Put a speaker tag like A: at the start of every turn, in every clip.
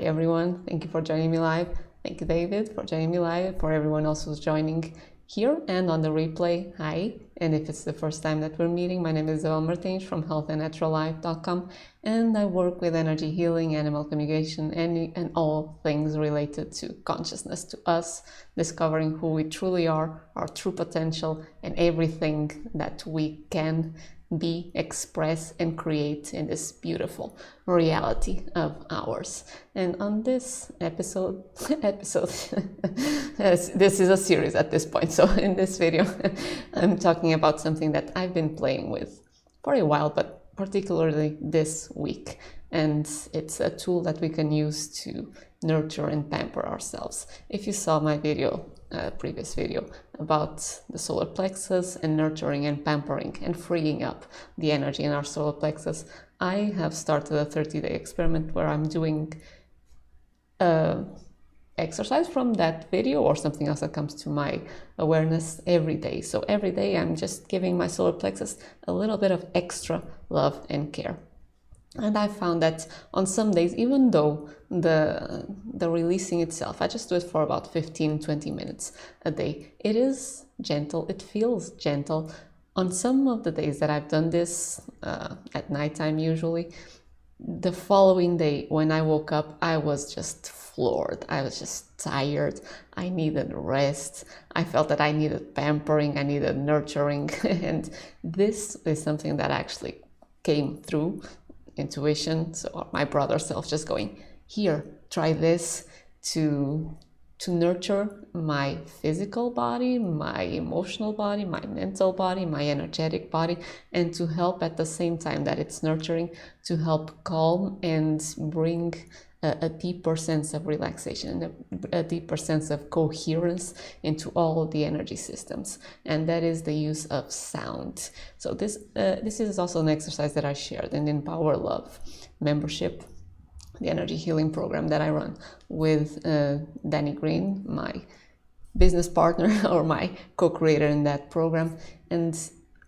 A: everyone. Thank you for joining me live. Thank you, David, for joining me live. For everyone else who's joining here and on the replay, hi. And if it's the first time that we're meeting, my name is Isabel Martins from healthandnaturallife.com, and I work with energy healing, animal communication, and all things related to consciousness, to us discovering who we truly are, our true potential, and everything that we can be, express, and create in this beautiful reality of ours. And on this episode, this is a series at this point. So in this video, I'm talking about something that I've been playing with for a while, but particularly this week. And it's a tool that we can use to nurture and pamper ourselves. If you saw my video, previous video about the solar plexus and nurturing and pampering and freeing up the energy in our solar plexus, I have started a 30-day experiment where I'm doing exercise from that video or something else that comes to my awareness every day. So every day I'm just giving my solar plexus a little bit of extra love and care. And I found that on some days, even though the releasing itself, I just do it for about 15-20 minutes a day, it is gentle, it feels gentle. On some of the days that I've done this, at nighttime usually, the following day when I woke up, I was just floored. I was just tired. I needed rest. I felt that I needed pampering, I needed nurturing. And this is something that actually came through intuition, so my brother self just going, here, try this to nurture my physical body, my emotional body, my mental body, my energetic body, and to help at the same time that it's nurturing, to help calm and bring a deeper sense of relaxation, a deeper sense of coherence into all the energy systems, and that is the use of sound. So this is also an exercise that I shared in Empower Love membership, the energy healing program that I run with Danny Green, my business partner or my co-creator in that program. And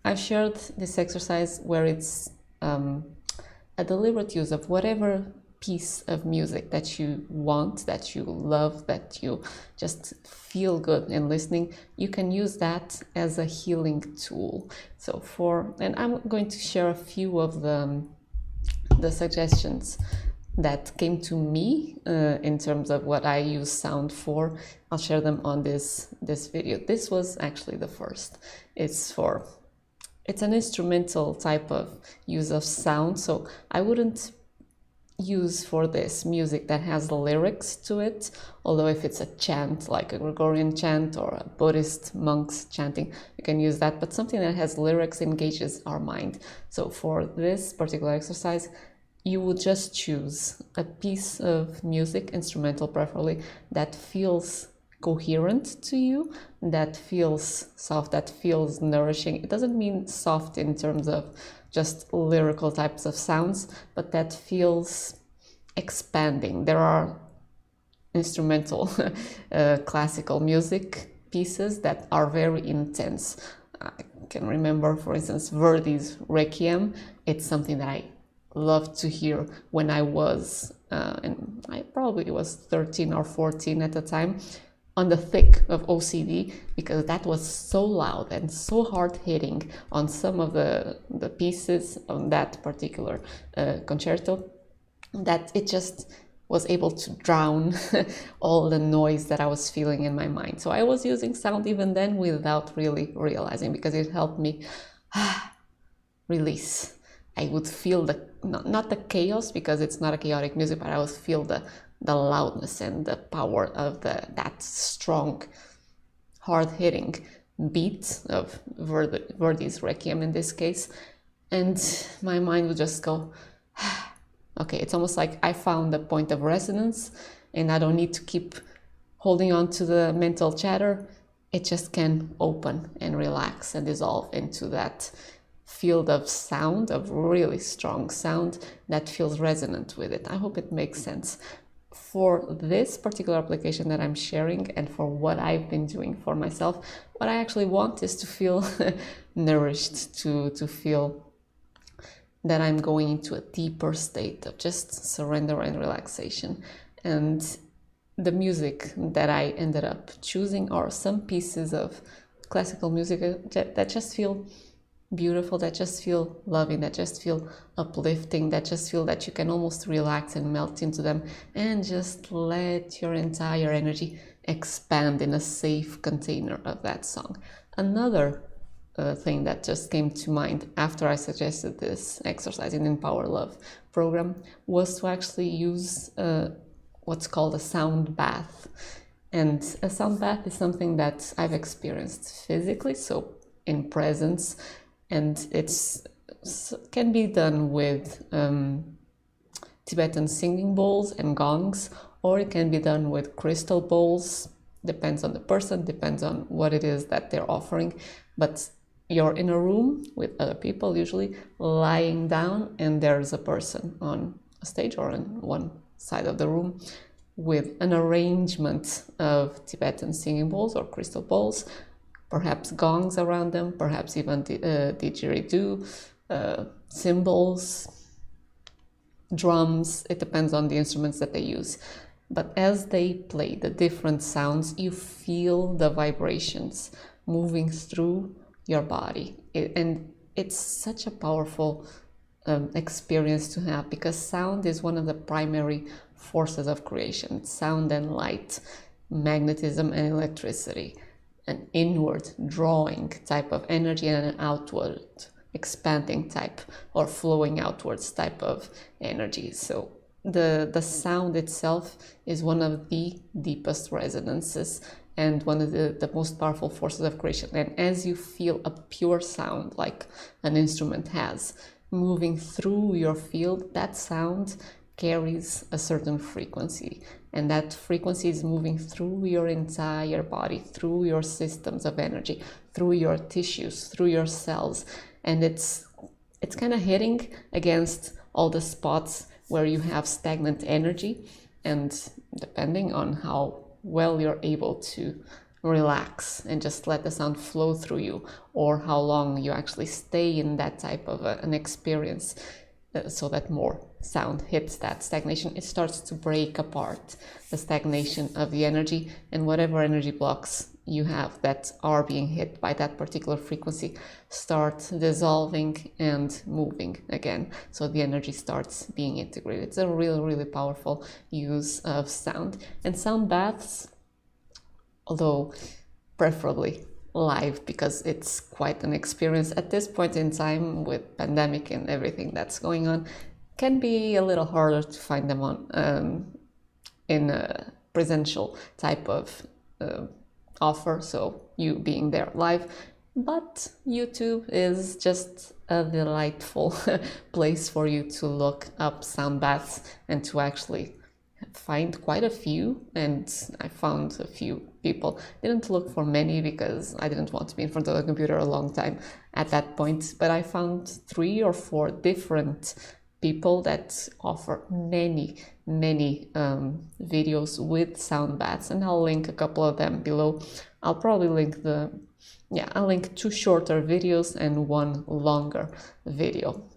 A: I've shared this exercise where it's a deliberate use of whatever piece of music that you want, that you love, that you just feel good in listening. You can use that as a healing tool. So and I'm going to share a few of the suggestions that came to me in terms of what I use sound for. I'll share them on this video. This was actually the first. It's an instrumental type of use of sound, so I wouldn't use for this music that has lyrics to it, although if it's a chant like a Gregorian chant or a Buddhist monks chanting, you can use that, but something that has lyrics engages our mind. So for this particular exercise, you would just choose a piece of music, instrumental preferably, that feels coherent to you, that feels soft, that feels nourishing. It doesn't mean soft in terms of just lyrical types of sounds, but that feels expanding. There are instrumental classical music pieces that are very intense. I can remember, for instance, Verdi's Requiem. It's something that I loved to hear when I was, and I probably was 13 or 14 at the time, on the thick of OCD, because that was so loud and so hard-hitting on some of the pieces on that particular concerto, that it just was able to drown all the noise that I was feeling in my mind. So I was using sound even then without really realizing, because it helped me release. I would feel not the chaos, because it's not a chaotic music, but I would feel the loudness and the power of that strong, hard-hitting beat of Verdi's Requiem in this case. And my mind would just go, okay, it's almost like I found a point of resonance and I don't need to keep holding on to the mental chatter. It just can open and relax and dissolve into that field of sound, of really strong sound that feels resonant with it. I hope it makes sense. For this particular application that I'm sharing and for what I've been doing for myself, what I actually want is to feel nourished, to feel that I'm going into a deeper state of just surrender and relaxation. And the music that I ended up choosing are some pieces of classical music that just feel beautiful, that just feel loving, that just feel uplifting, that just feel that you can almost relax and melt into them and just let your entire energy expand in a safe container of that song. Another thing that just came to mind after I suggested this exercise in Empower Love program was to actually use what's called a sound bath. And a sound bath is something that I've experienced physically, so in presence, and it's can be done with Tibetan singing bowls and gongs, or it can be done with crystal bowls. Depends on the person, depends on what it is that they're offering. But you're in a room with other people, usually lying down, and there's a person on a stage or on one side of the room with an arrangement of Tibetan singing bowls or crystal bowls, perhaps gongs around them, perhaps even didgeridoo, cymbals, drums. It depends on the instruments that they use. But as they play the different sounds, you feel the vibrations moving through your body. And it's such a powerful experience to have, because sound is one of the primary forces of creation. Sound and light, magnetism and electricity, an inward drawing type of energy and an outward expanding type or flowing outwards type of energy. So the sound itself is one of the deepest resonances and one of the most powerful forces of creation. And as you feel a pure sound, like an instrument has, moving through your field, that sound carries a certain frequency, and that frequency is moving through your entire body, through your systems of energy, through your tissues, through your cells, and it's kind of hitting against all the spots where you have stagnant energy. And depending on how well you're able to relax and just let the sound flow through you, or how long you actually stay in that type of an experience, so that more sound hits that stagnation, it starts to break apart the stagnation of the energy, and whatever energy blocks you have that are being hit by that particular frequency start dissolving and moving again, so the energy starts being integrated. It's a really powerful use of sound. And sound baths, although preferably live, because it's quite an experience at this point in time with pandemic and everything that's going on, can be a little harder to find them on in a presential type of offer, so you being there live. But YouTube is just a delightful place for you to look up sound baths and to actually find quite a few. And I found a few people. Didn't look for many because I didn't want to be in front of the computer a long time at that point, but I found 3 or 4 different people that offer many videos with sound baths, and I'll link a couple of them below. I'll probably link I'll link 2 shorter videos and 1 longer video,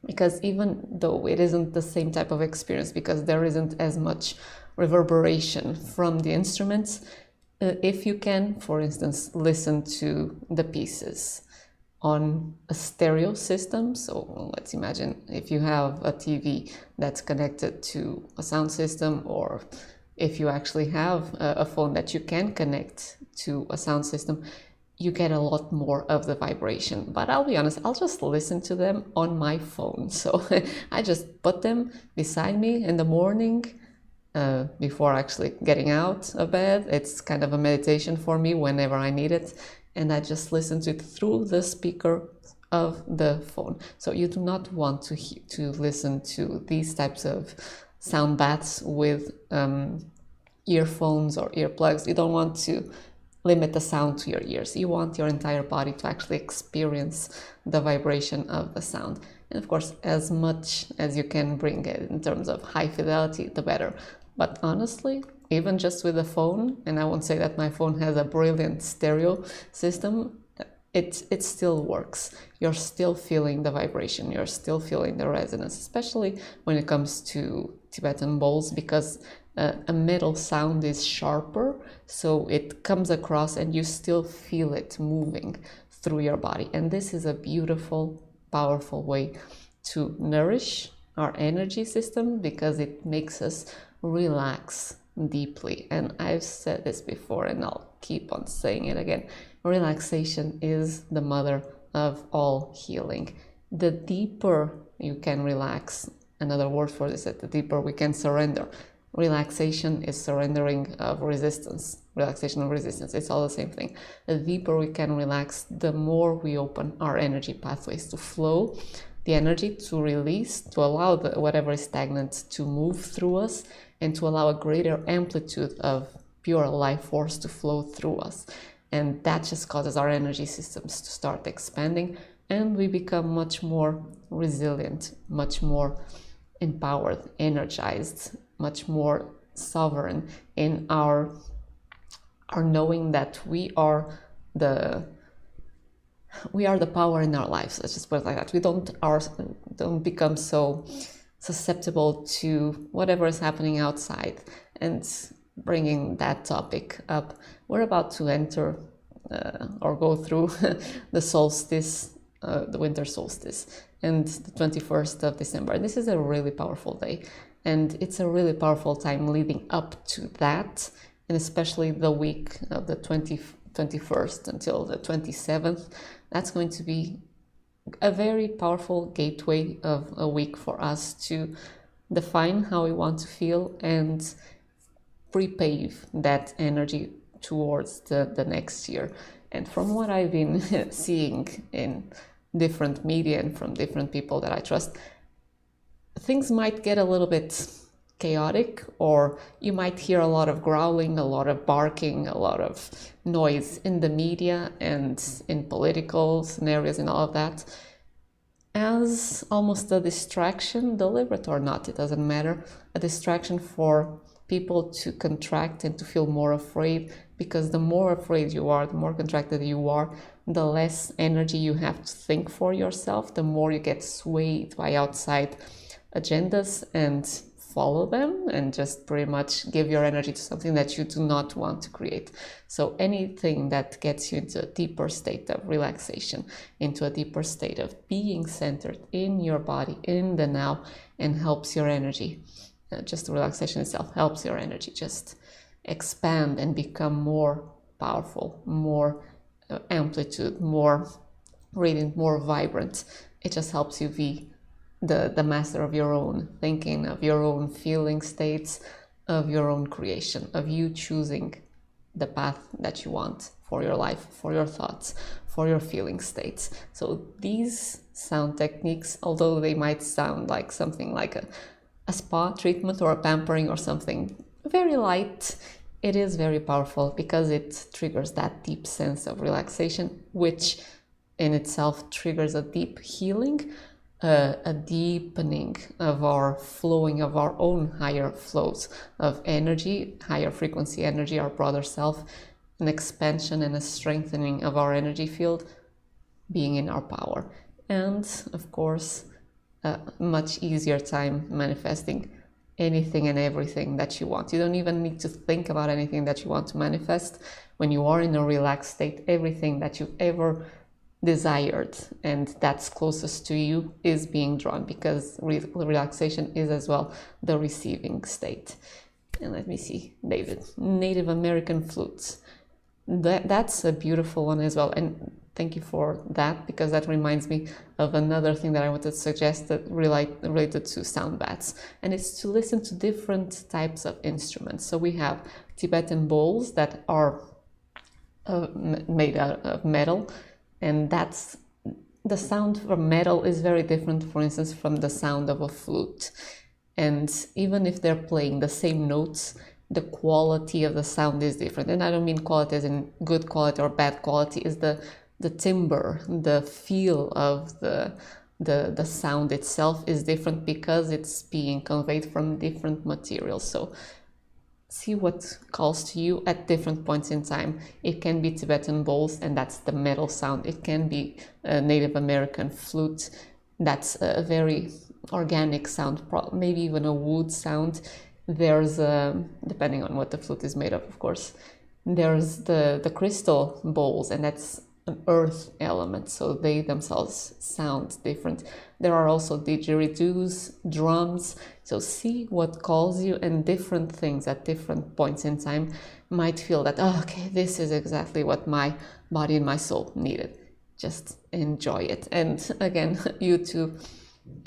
A: because even though it isn't the same type of experience, because there isn't as much reverberation from the instruments, if you can, for instance, listen to the pieces on a stereo system. So let's imagine if you have a TV that's connected to a sound system, or if you actually have a phone that you can connect to a sound system, you get a lot more of the vibration. But I'll be honest, I'll just listen to them on my phone. So I just put them beside me in the morning before actually getting out of bed. It's kind of a meditation for me whenever I need it. And I just listen to it through the speaker of the phone. So you do not want to listen to these types of sound baths with earphones or earplugs. You don't want to limit the sound to your ears. You want your entire body to actually experience the vibration of the sound. And of course, as much as you can bring it in terms of high fidelity, the better. But honestly, even just with the phone, and I won't say that my phone has a brilliant stereo system, it still works. You're still feeling the vibration, you're still feeling the resonance, especially when it comes to Tibetan bowls, because A metal sound is sharper, so it comes across and you still feel it moving through your body. And this is a beautiful, powerful way to nourish our energy system, because it makes us relax deeply. And I've said this before and I'll keep on saying it again. Relaxation is the mother of all healing. The deeper you can relax, another word for this, the deeper we can surrender. Relaxation is surrendering of resistance. Relaxation of resistance, it's all the same thing. The deeper we can relax, the more we open our energy pathways to flow, the energy to release, to allow whatever is stagnant to move through us, and to allow a greater amplitude of pure life force to flow through us. And that just causes our energy systems to start expanding, and we become much more resilient, much more empowered, energized, much more sovereign in our knowing that we are the power in our lives. Let's just put it like that. We don't become so susceptible to whatever is happening outside. And bringing that topic up, we're about to enter or go through the solstice, the winter solstice, and the 21st of December. This is a really powerful day. And it's a really powerful time leading up to that, and especially the week of the 21st until the 27th. That's going to be a very powerful gateway of a week for us to define how we want to feel and prepave that energy towards the next year. And from what I've been seeing in different media and from different people that I trust, things might get a little bit chaotic, or you might hear a lot of growling, a lot of barking, a lot of noise in the media and in political scenarios and all of that, as almost a distraction, deliberate or not, it doesn't matter, a distraction for people to contract and to feel more afraid, because the more afraid you are, the more contracted you are, the less energy you have to think for yourself, the more you get swayed by outside agendas and follow them and just pretty much give your energy to something that you do not want to create. So anything that gets you into a deeper state of relaxation, into a deeper state of being centered in your body, in the now, and helps your energy, just the relaxation itself helps your energy just expand and become more powerful, more amplitude, more radiant, more vibrant. It just helps you be the master of your own thinking, of your own feeling states, of your own creation, of you choosing the path that you want for your life, for your thoughts, for your feeling states. So these sound techniques, although they might sound like something like a spa treatment or a pampering or something very light, it is very powerful because it triggers that deep sense of relaxation, which in itself triggers a deep healing, a deepening of our flowing of our own higher flows of energy, higher frequency energy, our broader self, an expansion and a strengthening of our energy field, being in our power. And of course, a much easier time manifesting anything and everything that you want. You don't even need to think about anything that you want to manifest. When you are in a relaxed state, everything that you've ever desired and that's closest to you is being drawn, because relaxation is as well the receiving state. And let me see, David, Native American flutes. That's a beautiful one as well. And thank you for that, because that reminds me of another thing that I wanted to suggest that related to sound baths, and it's to listen to different types of instruments. So we have Tibetan bowls that are made out of metal, and that's the sound from metal is very different, for instance, from the sound of a flute. And even if they're playing the same notes, the quality of the sound is different. And I don't mean quality as in good quality or bad quality, is the timbre, the feel of the sound itself is different because it's being conveyed from different materials. So see what calls to you at different points in time. It can be Tibetan bowls, and that's the metal sound. It can be a Native American flute. That's a very organic sound, maybe even a wood sound. There's, depending on what the flute is made of course, there's the crystal bowls, and that's an earth element, so they themselves sound different. There are also didgeridoos, drums, so see what calls you, and different things at different points in time might feel that, oh, okay, this is exactly what my body and my soul needed. Just enjoy it. And again, you too,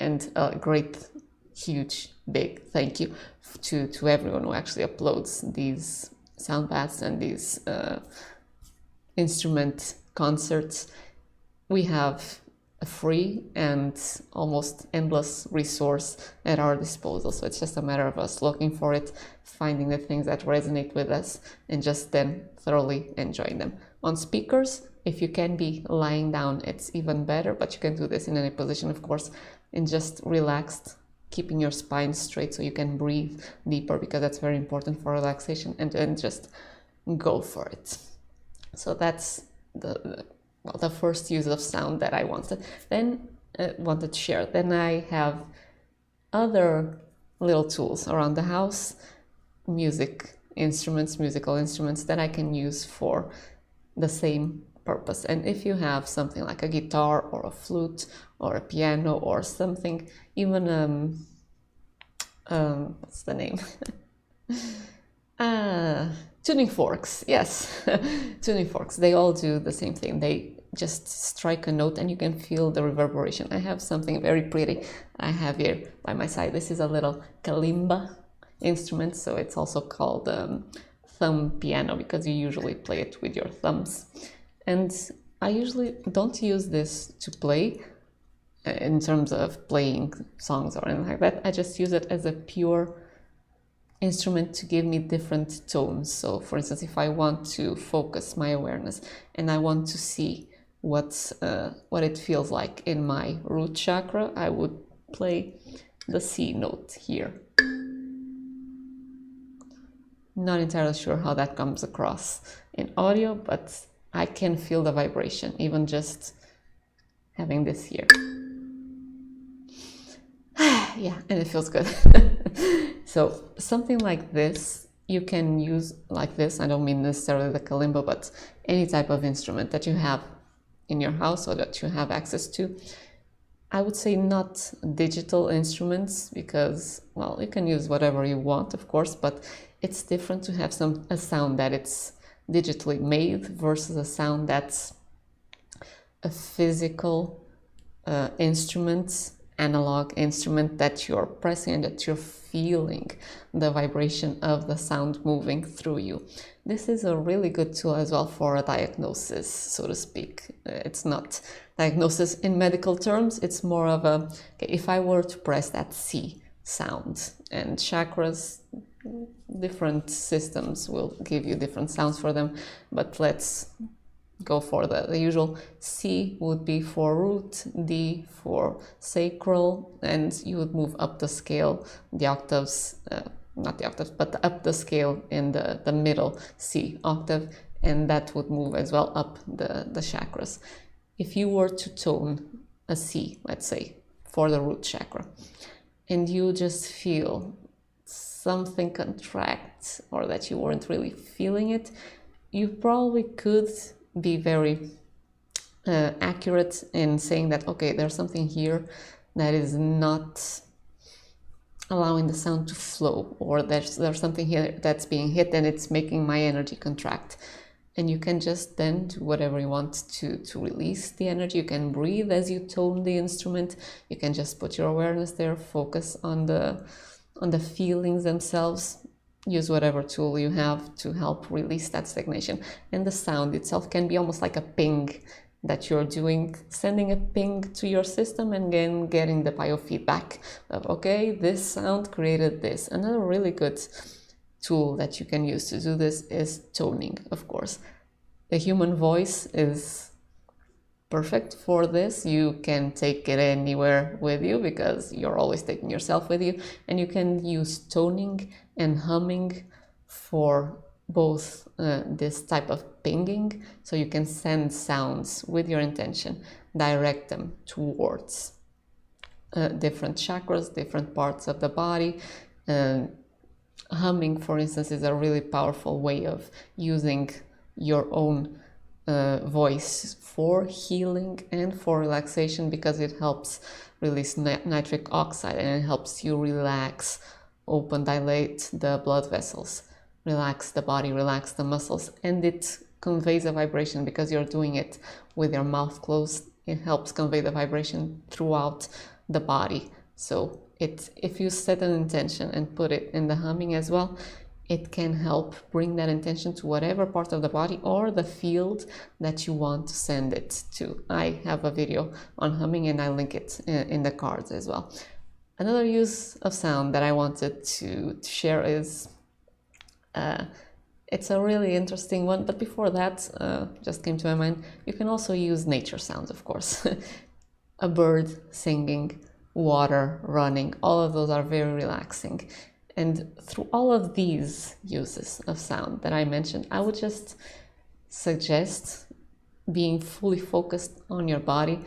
A: and a great, huge, big thank you to everyone who actually uploads these sound baths and these instrument concerts. We have a free and almost endless resource at our disposal, so it's just a matter of us looking for it, finding the things that resonate with us, and just then thoroughly enjoying them. On speakers, if you can be lying down, it's even better, but you can do this in any position, of course, and just relaxed, keeping your spine straight so you can breathe deeper, because that's very important for relaxation, and then just go for it. So that's the first use of sound that I wanted to share. Then I have other little tools around the house, musical instruments that I can use for the same purpose. And if you have something like a guitar or a flute or a piano or something, even what's the name? Tuning forks, yes. Tuning forks, they all do the same thing. They just strike a note and you can feel the reverberation. I have something very pretty I have here by my side. This is a little kalimba instrument, so it's also called thumb piano, because you usually play it with your thumbs. And I usually don't use this to play in terms of playing songs or anything like that. I just use it as a pure instrument to give me different tones. So for instance, if I want to focus my awareness and I want to see what it feels like in my root chakra, I would play the C note here. Not entirely sure how that comes across in audio, but I can feel the vibration even just having this here. Yeah, and it feels good. So something like this you can use like this. I don't mean necessarily the kalimba, but any type of instrument that you have in your house or that you have access to. I would say not digital instruments, because, well, you can use whatever you want, of course, but it's different to have a sound that it's digitally made versus a sound that's a physical instrument, analog instrument that you're pressing and that you're feeling the vibration of the sound moving through you. This is a really good tool as well for a diagnosis, so to speak. It's not diagnosis in medical terms, it's more of a, okay, if I were to press that C sound, and chakras, different systems will give you different sounds for them, but let's go for the usual. C would be for root, D for sacral, and you would move up the scale, the octaves, not the octaves, but up the scale in the middle C octave, and that would move as well up the chakras. If you were to tone a C, let's say, for the root chakra, and you just feel something contract, or that you weren't really feeling it, you probably could be very accurate in saying that, okay, there's something here that is not allowing the sound to flow, or there's something here that's being hit and it's making my energy contract. And you can just then do whatever you want to release the energy. You can breathe as you tone the instrument. You can just put your awareness there, focus on the feelings themselves. Use whatever tool you have to help release that stagnation. And the sound itself can be almost like a ping that you're doing, sending a ping to your system and then getting the biofeedback of, okay, this sound created this. Another really good tool that you can use to do this is toning, of course. The human voice is perfect for this. You can take it anywhere with you because you're always taking yourself with you, and you can use toning and humming for both this type of pinging, so you can send sounds with your intention, direct them towards different chakras, different parts of the body, Humming, for instance, is a really powerful way of using your own voice for healing and for relaxation, because it helps release nitric oxide and it helps you relax, open, dilate the blood vessels, relax the body, relax the muscles, and it conveys a vibration because you're doing it with your mouth closed. It helps convey the vibration throughout the body. So if you set an intention and put it in the humming as well, it can help bring that intention to whatever part of the body or the field that you want to send it to. I have a video on humming and I link it in the cards as well. Another use of sound that I wanted to share is, it's a really interesting one, but before that, just came to my mind, you can also use nature sounds, of course. A bird singing, water running, all of those are very relaxing. And through all of these uses of sound that I mentioned, I would just suggest being fully focused on your body,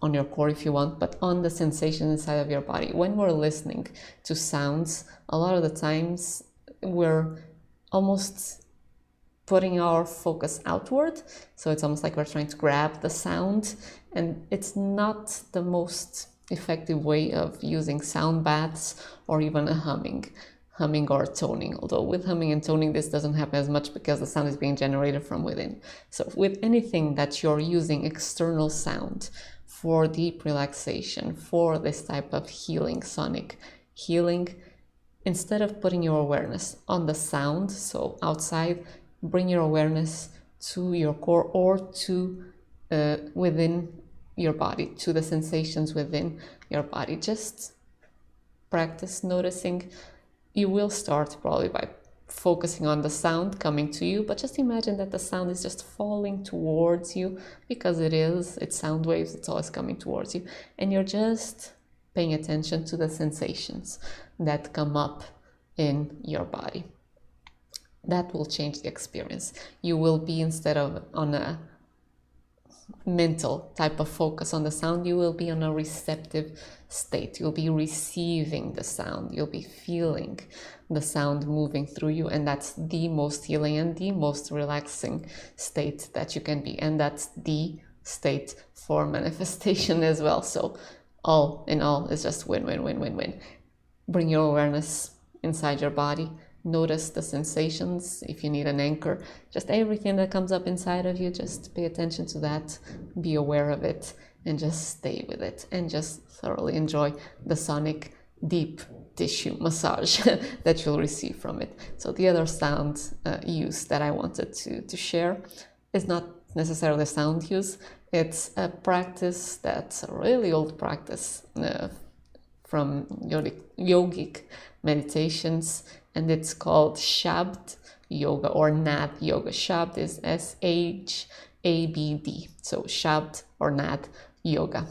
A: on your core if you want, but on the sensation inside of your body. When we're listening to sounds, a lot of the times we're almost putting our focus outward. So it's almost like we're trying to grab the sound, and it's not the most effective way of using sound baths or even a humming or toning. Although with humming and toning, this doesn't happen as much because the sound is being generated from within. So with anything that you're using external sound for deep relaxation, for this type of healing, sonic healing, instead of putting your awareness on the sound, so outside, bring your awareness to your core or to within your body, to the sensations within your body. Just practice noticing. You will start probably by focusing on the sound coming to you, but just imagine that the sound is just falling towards you, because it's sound waves, it's always coming towards you, and you're just paying attention to the sensations that come up in your body. That will change the experience. You will be, instead of on a mental type of focus on the sound, you will be on a receptive state. You'll be receiving the sound. You'll be feeling the sound moving through you, and that's the most healing and the most relaxing state that you can be, and that's the state for manifestation as well. So all in all, it's just win, win, win, win, win. Bring your awareness inside your body. Notice the sensations. If you need an anchor, just everything that comes up inside of you, just pay attention to that, be aware of it, and just stay with it, and just thoroughly enjoy the sonic deep tissue massage that you'll receive from it. So the other sound use that I wanted to share is not necessarily a sound use. It's a practice that's a really old practice from yogic meditations, and it's called Shabd yoga or Nad yoga. Shabd is Shabd, so Shabd or Nad yoga.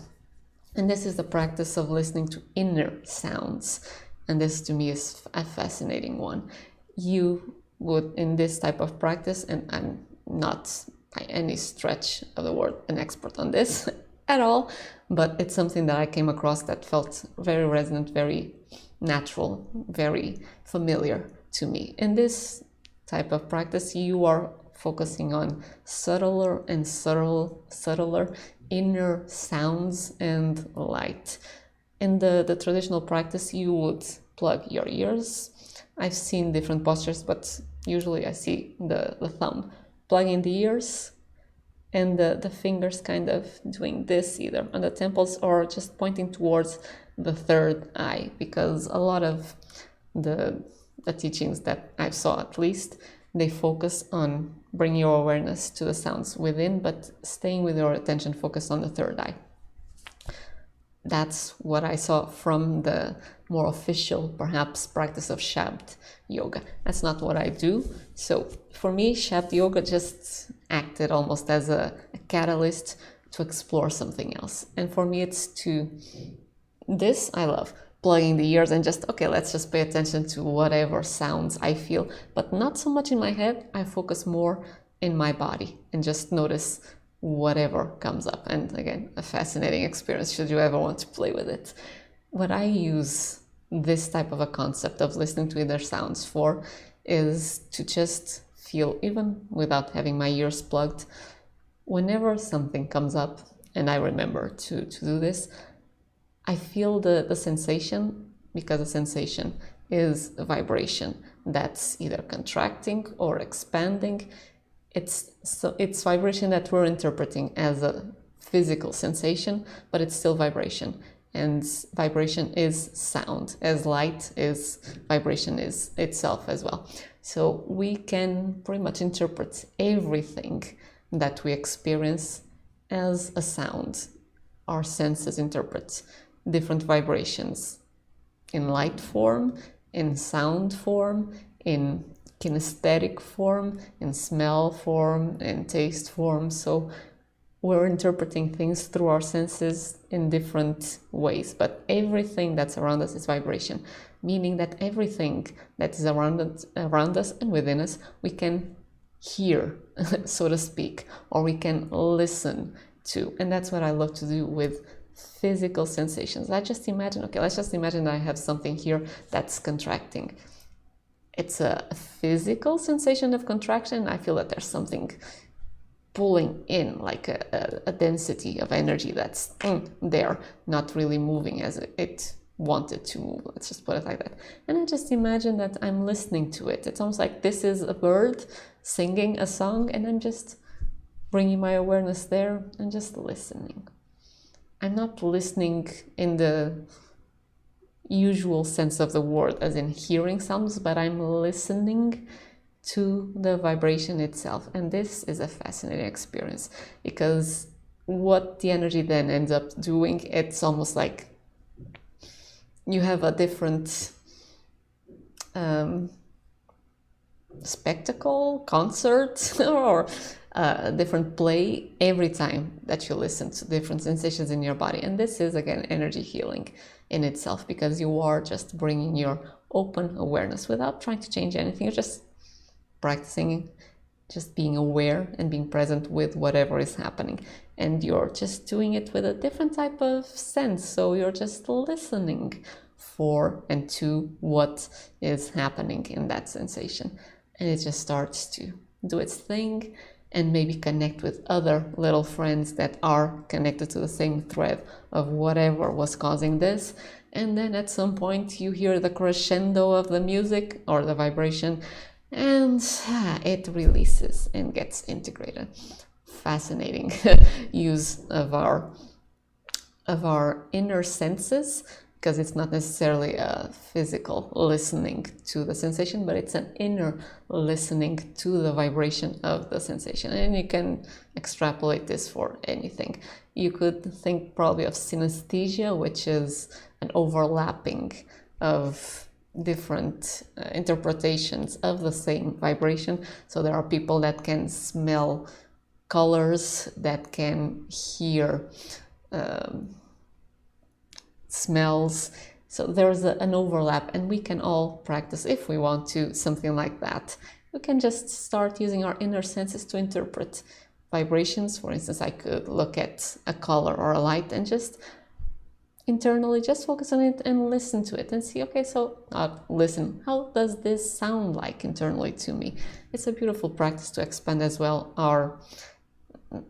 A: And this is the practice of listening to inner sounds, and this to me is a fascinating one. You would, in this type of practice, and I'm not by any stretch of the word an expert on this at all, but it's something that I came across that felt very resonant, very natural, very familiar to me. In this type of practice, you are focusing on subtler and subtler inner sounds and light. In the traditional practice, you would plug your ears. I've seen different postures, but usually I see the thumb plugging the ears and the fingers kind of doing this either on the temples or just pointing towards the third eye, because a lot of the teachings that I saw, at least, they focus on bringing your awareness to the sounds within, but staying with your attention focused on the third eye. That's what I saw from the more official, perhaps, practice of Shabd yoga. That's not what I do. So for me, Shabd yoga just acted almost as a catalyst to explore something else. And for me, this I love, plugging the ears and just, okay, let's just pay attention to whatever sounds I feel, but not so much in my head. I focus more in my body and just notice whatever comes up. And again, a fascinating experience should you ever want to play with it. What I use this type of a concept of listening to inner sounds for is to just feel, even without having my ears plugged, whenever something comes up, and I remember to do this, I feel the sensation, because the sensation is a vibration that's either contracting or expanding. It's vibration that we're interpreting as a physical sensation, but it's still vibration. And vibration is sound, as light is vibration is itself as well. So we can pretty much interpret everything that we experience as a sound. Our senses interpret different vibrations in light form, in sound form, in kinesthetic form, in smell form, in taste form. So we're interpreting things through our senses in different ways, but everything that's around us is vibration, meaning that everything that is around us and within us, we can hear, so to speak, or we can listen to. And that's what I love to do with physical sensations. Let's just imagine I have something here that's contracting. It's a physical sensation of contraction. I feel that there's something pulling in, like a density of energy that's there, not really moving as it wanted to move. Let's just put it like that. And I just imagine that I'm listening to it. It's almost like this is a bird singing a song, and I'm just bringing my awareness there and just listening. I'm not listening in the usual sense of the word, as in hearing sounds, but I'm listening to the vibration itself. And this is a fascinating experience, because what the energy then ends up doing, it's almost like you have a different spectacle, concert, or a different play every time that you listen to different sensations in your body. And this is, again, energy healing in itself, because you are just bringing your open awareness without trying to change anything. You're just practicing, just being aware and being present with whatever is happening. And you're just doing it with a different type of sense. So you're just listening for and to what is happening in that sensation. And it just starts to do its thing, and maybe connect with other little friends that are connected to the same thread of whatever was causing this. And then at some point you hear the crescendo of the music or the vibration, and it releases and gets integrated. Fascinating use of our inner senses, because it's not necessarily a physical listening to the sensation, but it's an inner listening to the vibration of the sensation. And you can extrapolate this for anything. You could think probably of synesthesia, which is an overlapping of different interpretations of the same vibration. So there are people that can smell colors, that can hear smells. So there's an overlap, and we can all practice, if we want to, something like that. We can just start using our inner senses to interpret vibrations. For instance, I could look at a color or a light and just internally just focus on it and listen to it and see, okay, so listen, how does this sound like internally to me? It's a beautiful practice to expand as well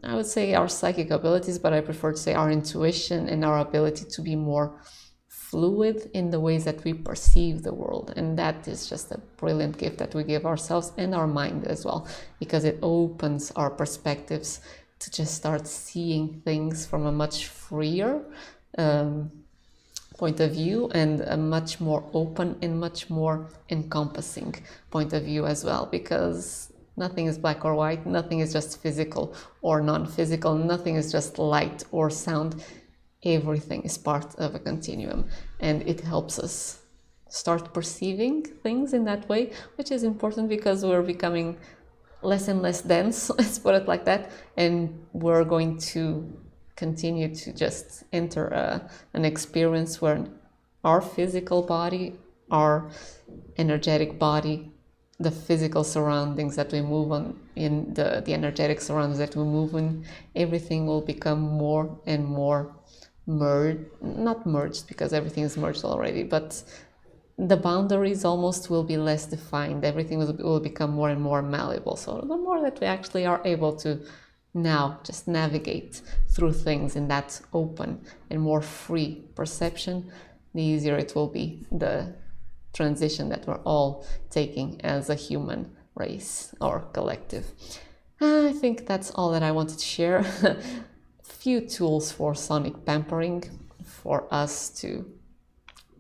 A: I would say our psychic abilities, but I prefer to say our intuition and our ability to be more fluid in the ways that we perceive the world. And that is just a brilliant gift that we give ourselves and our mind as well, because it opens our perspectives to just start seeing things from a much freer point of view, and a much more open and much more encompassing point of view as well, because nothing is black or white, nothing is just physical or non-physical, nothing is just light or sound. Everything is part of a continuum, and it helps us start perceiving things in that way, which is important because we're becoming less and less dense, let's put it like that, and we're going to continue to just enter an experience where our physical body, our energetic body, the physical surroundings that we move on, in the energetic surroundings that we move in, everything will become more and more merged, not merged because everything is merged already, but the boundaries almost will be less defined. Everything will become more and more malleable. So the more that we actually are able to now just navigate through things in that open and more free perception, the easier it will be, the transition that we're all taking as a human race or collective. I think that's all that I wanted to share. Few tools for sonic pampering, for us to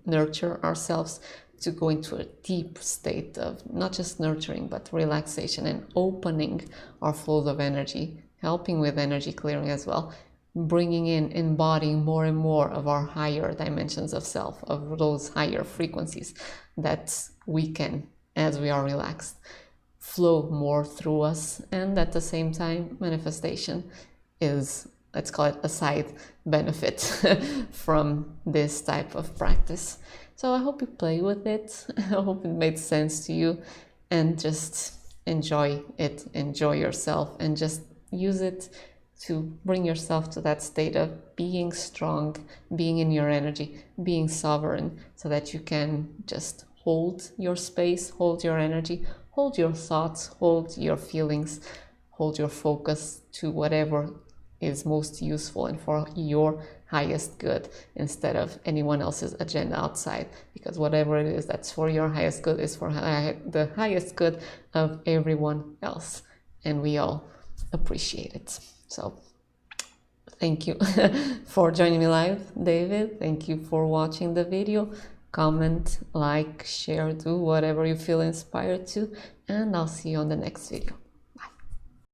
A: nurture ourselves, to go into a deep state of not just nurturing but relaxation and opening our flows of energy, helping with energy clearing as well, bringing in, embodying more and more of our higher dimensions of self, of those higher frequencies that we can, as we are relaxed, flow more through us. And at the same time, manifestation is, let's call it, a side benefit from this type of practice. So I hope you play with it. I hope it made sense to you, and just enjoy it, enjoy yourself, and just use it to bring yourself to that state of being strong, being in your energy, being sovereign, so that you can just hold your space, hold your energy, hold your thoughts, hold your feelings, hold your focus to whatever is most useful and for your highest good, instead of anyone else's agenda outside, because whatever it is that's for your highest good is for the highest good of everyone else, and we all appreciate it. So thank you for joining me live, David. Thank you for watching the video. Comment, like, share, do whatever you feel inspired to, and I'll see you on the next video.